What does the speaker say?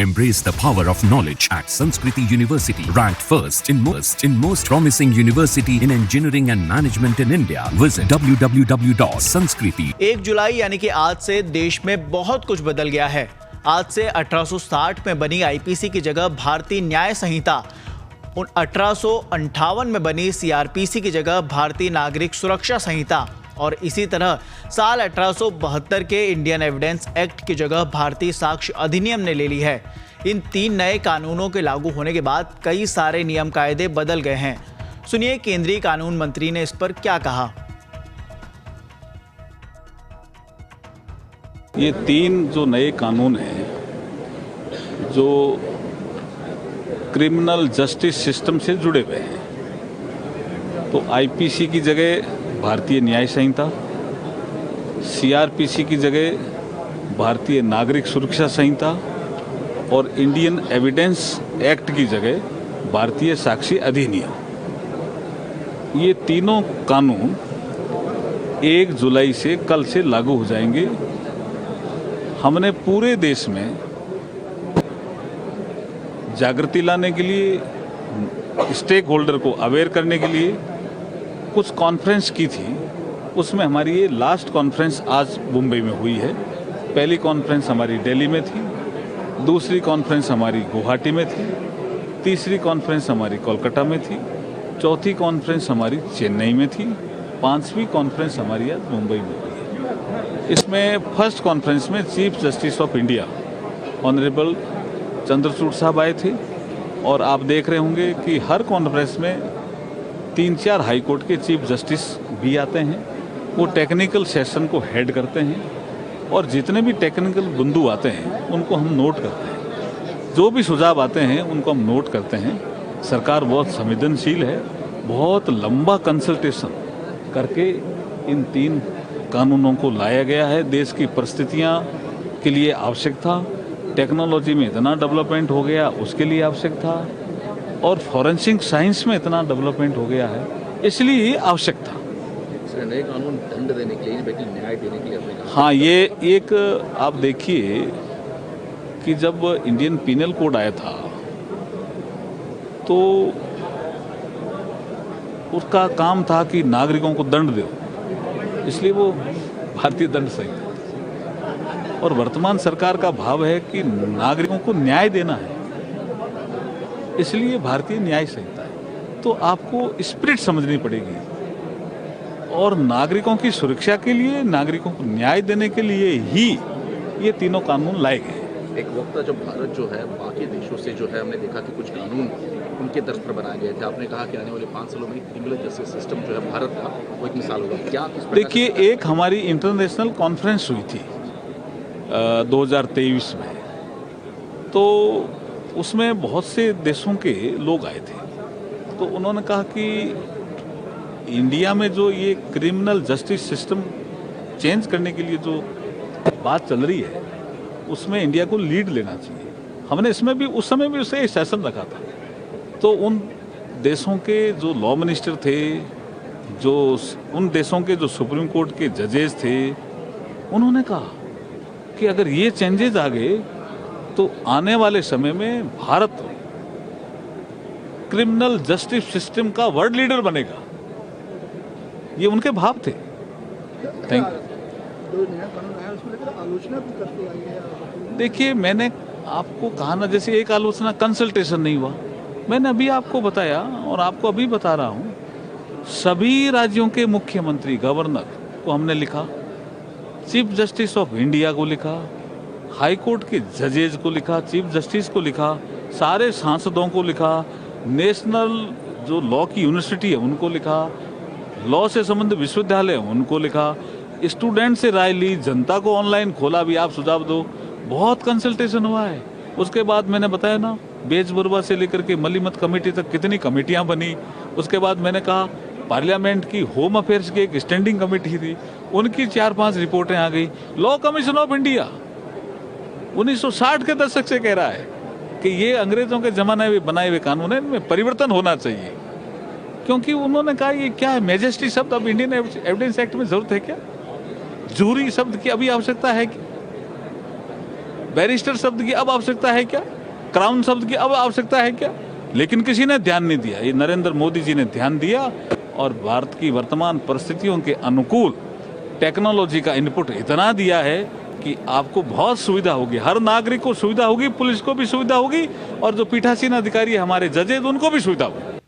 Embrace the power of knowledge at Sanskriti University, ranked first in most promising university in engineering and management in India. Visit www.sanskriti. 1 जुलाई यानी कि आज से देश में बहुत कुछ बदल गया है। आज से 1860 में बनी आईपीसी की जगह भारतीय न्याय संहिता, 1858 में बनी सीआरपीसी की जगह भारतीय नागरिक सुरक्षा संहिता और इसी तरह साल 1872 के इंडियन एविडेंस एक्ट की जगह भारतीय साक्ष्य अधिनियम ने ले ली है। इन 3 नए कानूनों के लागू होने के बाद कई सारे नियम कायदे बदल गए हैं। सुनिए केंद्रीय कानून मंत्री ने इस पर क्या कहा। ये 3 जो नए कानून हैं जो क्रिमिनल जस्टिस सिस्टम से जुड़े हुए हैं, तो आईपीसी की जगह भारतीय न्याय संहिता, सीआरपीसी की जगह भारतीय नागरिक सुरक्षा संहिता और इंडियन एविडेंस एक्ट की जगह भारतीय साक्षी अधिनियम, ये तीनों कानून 1 जुलाई से कल से लागू हो जाएंगे। हमने पूरे देश में जागृति लाने के लिए, स्टेक होल्डर को अवेयर करने के लिए कुछ कॉन्फ्रेंस की थी। उसमें हमारी ये लास्ट कॉन्फ्रेंस आज मुंबई में हुई है। पहली कॉन्फ्रेंस हमारी दिल्ली में थी, दूसरी कॉन्फ्रेंस हमारी गुवाहाटी में थी, तीसरी कॉन्फ्रेंस हमारी कोलकाता में थी, चौथी कॉन्फ्रेंस हमारी चेन्नई में थी, 5वीं कॉन्फ्रेंस हमारी आज मुंबई में हुई है। इसमें फर्स्ट कॉन्फ्रेंस में chief justice of India honourable Chandrachud साहब आए थे और आप देख रहे होंगे कि हर कॉन्फ्रेंस में 3-4 हाई कोर्ट के चीफ जस्टिस भी आते हैं। वो टेक्निकल सेशन को हेड करते हैं और जितने भी टेक्निकल बिंदु आते हैं उनको हम नोट करते हैं। जो भी सुझाव आते हैं उनको हम नोट करते हैं। सरकार बहुत संवेदनशील है, बहुत लंबा कंसल्टेशन करके इन 3 कानूनों को लाया गया है। देश की परिस्थितियाँ के लिए आवश्यक था, टेक्नोलॉजी में इतना डेवलपमेंट हो गया उसके लिए आवश्यक था और फॉरेंसिक साइंस में इतना डेवलपमेंट हो गया है इसलिए ये आवश्यक था। नए कानून दंड देने के लिए, बल्कि न्याय देने के लिए। हाँ, ये एक आप देखिए कि जब इंडियन पीनल कोड आया था तो उसका काम था कि नागरिकों को दंड दो, इसलिए वो भारतीय दंड संहिता। और वर्तमान सरकार का भाव है कि नागरिकों को न्याय देना है, इसलिए भारतीय न्याय संहिता है। तो आपको स्पिरिट समझनी पड़ेगी और नागरिकों की सुरक्षा के लिए, नागरिकों को न्याय देने के लिए ही ये तीनों कानून लाए गए। एक वक्त था जब भारत जो है बाकी देशों से जो है हमने देखा कि कुछ कानून उनके तर्ज पर बनाए गए थे। आपने कहा कि आने वाले 5 सालों में क्रिमिनल जस्टिस सिस्टम जो है भारत का वो एक मिसाल होगा। क्या देखिए, एक हमारी इंटरनेशनल कॉन्फ्रेंस हुई थी 2023 में, तो उसमें बहुत से देशों के लोग आए थे। तो उन्होंने कहा कि इंडिया में जो ये क्रिमिनल जस्टिस सिस्टम चेंज करने के लिए जो बात चल रही है उसमें इंडिया को लीड लेना चाहिए। हमने इसमें भी उस समय भी उसे सेशन रखा था। तो उन देशों के जो लॉ मिनिस्टर थे, जो उन देशों के जो सुप्रीम कोर्ट के जजेस थे, उन्होंने कहा कि अगर ये चेंजेस आ गए तो आने वाले समय में भारत क्रिमिनल जस्टिस सिस्टम का वर्ल्ड लीडर बनेगा। ये उनके भाव थे। Thank you. देखिए, मैंने आपको कहा ना, जैसे एक आलोचना कंसल्टेशन नहीं हुआ, मैंने अभी आपको बताया और आपको अभी बता रहा हूं, सभी राज्यों के मुख्यमंत्री, गवर्नर को हमने लिखा, चीफ जस्टिस ऑफ इंडिया को लिखा, हाई कोर्ट के जजेज को लिखा, चीफ जस्टिस को लिखा, सारे सांसदों को लिखा, नेशनल जो लॉ की यूनिवर्सिटी है उनको लिखा, लॉ से संबंधित विश्वविद्यालय उनको लिखा, स्टूडेंट से राय ली, जनता को ऑनलाइन खोला भी, आप सुझाव दो। बहुत कंसल्टेशन हुआ है। उसके बाद मैंने बताया ना, बेजबुरवा से लेकर के मलीमत कमेटी तक कितनी कमेटियां बनी। उसके बाद मैंने कहा पार्लियामेंट की होम अफेयर्स की एक स्टैंडिंग कमेटी थी, उनकी 4-5 रिपोर्टें आ गई। लॉ कमीशन ऑफ इंडिया 1960 के दशक से कह रहा है कि ये अंग्रेजों के जमाने में बनाए हुए कानून है, इनमें परिवर्तन होना चाहिए। क्योंकि उन्होंने कहा ये क्या है, मैजेस्टी शब्द अब इंडियन एविडेंस एक्ट में जरूरत है क्या? जूरी शब्द की अभी आवश्यकता है कि बैरिस्टर शब्द की अब आवश्यकता है क्या? क्राउन शब्द की अब आवश्यकता है क्या? लेकिन किसी ने ध्यान नहीं दिया। ये नरेंद्र मोदी जी ने ध्यान दिया और भारत की वर्तमान परिस्थितियों के अनुकूल टेक्नोलॉजी का इनपुट इतना दिया है कि आपको बहुत सुविधा होगी, हर नागरिक को सुविधा होगी, पुलिस को भी सुविधा होगी और जो पीठासीन अधिकारी हमारे जजेज उनको भी सुविधा होगी।